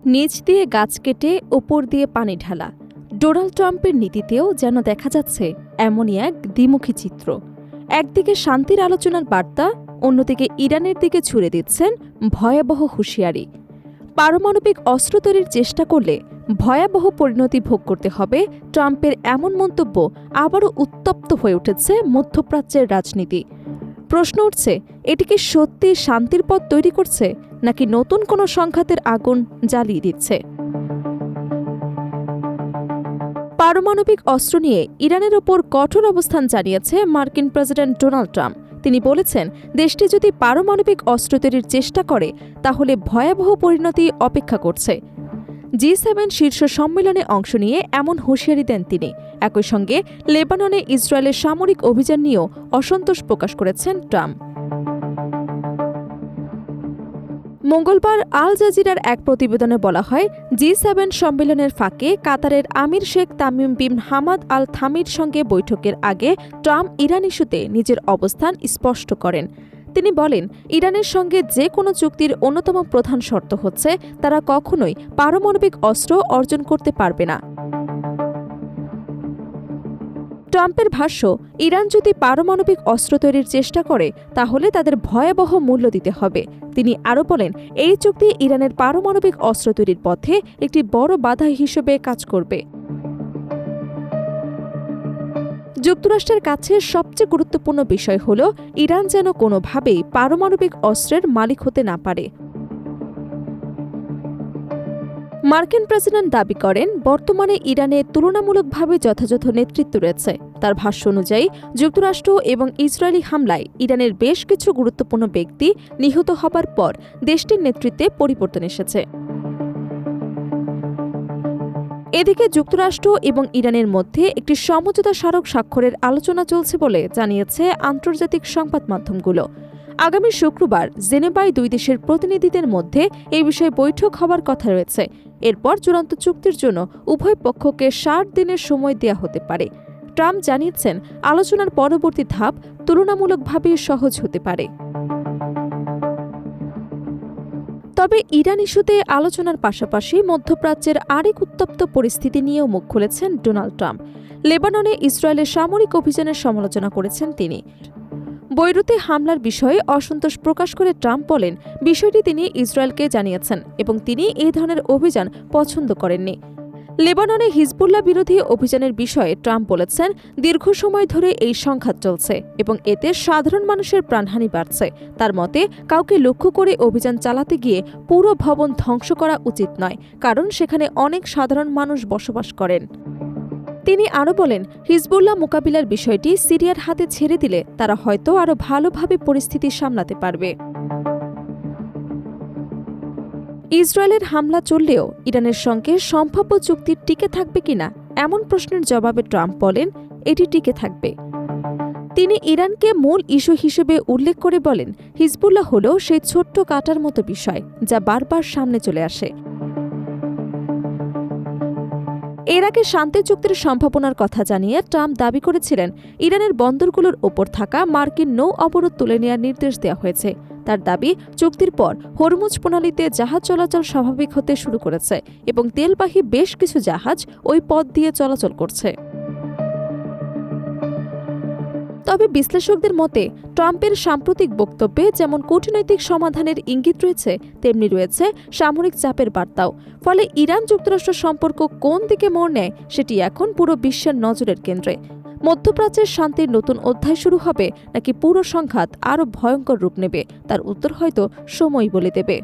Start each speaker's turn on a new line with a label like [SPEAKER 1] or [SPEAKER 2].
[SPEAKER 1] নিচ দিয়ে গাছ কেটে ওপর দিয়ে পানি ঢালা। ডোনাল্ড ট্রাম্পের নীতিতেও যেন দেখা যাচ্ছে এমনই এক দ্বিমুখী চিত্র। একদিকে শান্তির আলোচনার বার্তা, অন্যদিকে ইরানের দিকে ছুড়ে দিচ্ছেন ভয়াবহ হুঁশিয়ারি। পারমাণবিক অস্ত্র তৈরির চেষ্টা করলে ভয়াবহ পরিণতি ভোগ করতে হবে। ট্রাম্পের এমন মন্তব্য আবারও উত্তপ্ত হয়ে উঠেছে মধ্যপ্রাচ্যের রাজনীতি। প্রশ্ন উঠছে, এটি কি সত্যি শান্তির পথ তৈরি করছে, নাকি নতুন কোনো সংঘাতের আগুন জ্বালিয়ে দিচ্ছে? পারমাণবিক অস্ত্র নিয়ে ইরানের ওপর কঠোর অবস্থান জানিয়েছে মার্কিন প্রেসিডেন্ট ডোনাল্ড ট্রাম্প। তিনি বলেছেন, দেশটি যদি পারমাণবিক অস্ত্র তৈরির চেষ্টা করে তাহলে ভয়াবহ পরিণতি অপেক্ষা করছে। G7 শীর্ষ সম্মেলনে অংশ নিয়ে এমন হুঁশিয়ারি দেন তিনি। একই সঙ্গে লেবাননে ইসরায়েলের সামরিক অভিযান নিয়েও অসন্তোষ প্রকাশ করেছেন ট্রাম্প। মঙ্গলবার আল জাজিরার এক প্রতিবেদনে বলা হয়, G7 সম্মেলনের ফাঁকে কাতারের আমির Sheikh Tamim bin Hamad Al Thani সঙ্গে বৈঠকের আগে ট্রাম্প ইরান ইস্যুতে নিজের অবস্থান স্পষ্ট করেন। তিনি বলেন, ইরানের সঙ্গে যে কোনো চুক্তির অন্যতম প্রধান শর্ত হচ্ছে তারা কখনোই পারমাণবিক অস্ত্র অর্জন করতে পারবে না। ট্রাম্পের ভাষ্য, ইরান যদি পারমাণবিক অস্ত্র তৈরির চেষ্টা করে তাহলে তাদের ভয়াবহ মূল্য দিতে হবে। তিনি আরও বলেন, এই চুক্তি ইরানের পারমাণবিক অস্ত্র তৈরির পথে একটি বড় বাধা হিসেবে কাজ করবে। যুক্তরাষ্ট্রের কাছে সবচেয়ে গুরুত্বপূর্ণ বিষয় হল ইরান যেন কোনোভাবেই পারমাণবিক অস্ত্রের মালিক হতে না পারে। মার্কিন প্রেসিডেন্ট দাবি করেন, বর্তমানে ইরানে তুলনামূলকভাবে যথাযথ নেতৃত্ব রয়েছে। তার ভাষ্য অনুযায়ী যুক্তরাষ্ট্র এবং ইসরায়েলি হামলায় ইরানের বেশ কিছু গুরুত্বপূর্ণ ব্যক্তি নিহত হবার পর দেশটির নেতৃত্বে পরিবর্তন এসেছে। এদিকে যুক্তরাষ্ট্র এবং ইরানের মধ্যে একটি সমঝোতা স্মারক স্বাক্ষরের আলোচনা চলছে বলে জানিয়েছে আন্তর্জাতিক সংবাদ মাধ্যমগুলো। আগামী শুক্রবার জেনেভায় দুই দেশের প্রতিনিধিদের মধ্যে এই বিষয়ে বৈঠক হওয়ার কথা রয়েছে। এরপর চূড়ান্ত চুক্তির জন্য উভয় পক্ষকে 60 দিনের সময় দেওয়া হতে পারে। ট্রাম্প জানিয়েছেন, আলোচনার পরবর্তী ধাপ তুলনামূলকভাবে সহজ হতে পারে। তবে ইরান ইস্যুতে আলোচনার পাশাপাশি মধ্যপ্রাচ্যের আরেক উত্তপ্ত পরিস্থিতি নিয়েও মুখ খুলেছেন ডোনাল্ড ট্রাম্প। লেবাননে ইসরায়েলের সামরিক অভিযানের সমালোচনা করেছেন তিনি। বৈরুতে হামলার বিষয়ে অসন্তোষ প্রকাশ করে ট্রাম্প বলেন, বিষয়টি তিনি ইসরায়েলকে জানিয়েছেন এবং তিনি এই ধরনের অভিযান পছন্দ করেননি। লেবাননে হিজবুল্লাহ বিরোধী অভিযানের বিষয়ে ট্রাম্প বলেছেন, দীর্ঘ সময় ধরে এই সংঘাত চলছে এবং এতে সাধারণ মানুষের প্রাণহানি বাড়ছে। তার মতে, কাউকে লক্ষ্য করে অভিযান চালাতে গিয়ে পুরো ভবন ধ্বংস করা উচিত নয়, কারণ সেখানে অনেক সাধারণ মানুষ বসবাস করেন। তিনি আরও বলেন, হিজবুল্লাহ মোকাবিলার বিষয়টি সিরিয়ার হাতে ছেড়ে দিলে তারা হয়তো আরও ভালোভাবে পরিস্থিতি সামলাতে পারবে। ইসরায়েলের হামলা চললেও ইরানের সঙ্গে সম্ভাব্য চুক্তি টিকে থাকবে কিনা এমন প্রশ্নের জবাবে ট্রাম্প বলেন, এটি টিকে থাকবে। তিনি ইরানকে মূল ইস্যু হিসেবে উল্লেখ করে বলেন, হিজবুল্লাহ হল সেই ছোট্ট কাঁটার মতো বিষয় যা বারবার সামনে চলে আসে। এর আগে শান্তি চুক্তির সম্ভাবনার কথা জানিয়ে ট্রাম্প দাবি করেছিলেন, ইরানের বন্দরগুলোর ওপর থাকা মার্কিন নৌ অবরোধ তুলে নেওয়ার নির্দেশ দেওয়া হয়েছে। তার দাবি, চুক্তির পর হরমুজ প্রণালীতে জাহাজ চলাচল স্বাভাবিক হতে শুরু করেছে এবং তেলবাহী বেশ কিছু জাহাজ ওই পথ দিয়ে চলাচল করছে। তবে বিশ্লেষকদের মতে, ট্রাম্পের সাম্প্রতিক বক্তব্যে যেমন কূটনৈতিক সমাধানের ইঙ্গিত রয়েছে, তেমনি রয়েছে সামরিক চাপের বার্তাও। ফলে ইরান যুক্তরাষ্ট্র সম্পর্ক কোন দিকে মোড় নেয় সেটি এখন পুরো বিশ্বের নজরের কেন্দ্রে। মধ্যপ্রাচ্যের শান্তির নতুন অধ্যায় শুরু হবে নাকি পুরো সংঘাত আরও ভয়ঙ্কর রূপ নেবে, তার উত্তর হয়তো সময় বলে দেবে।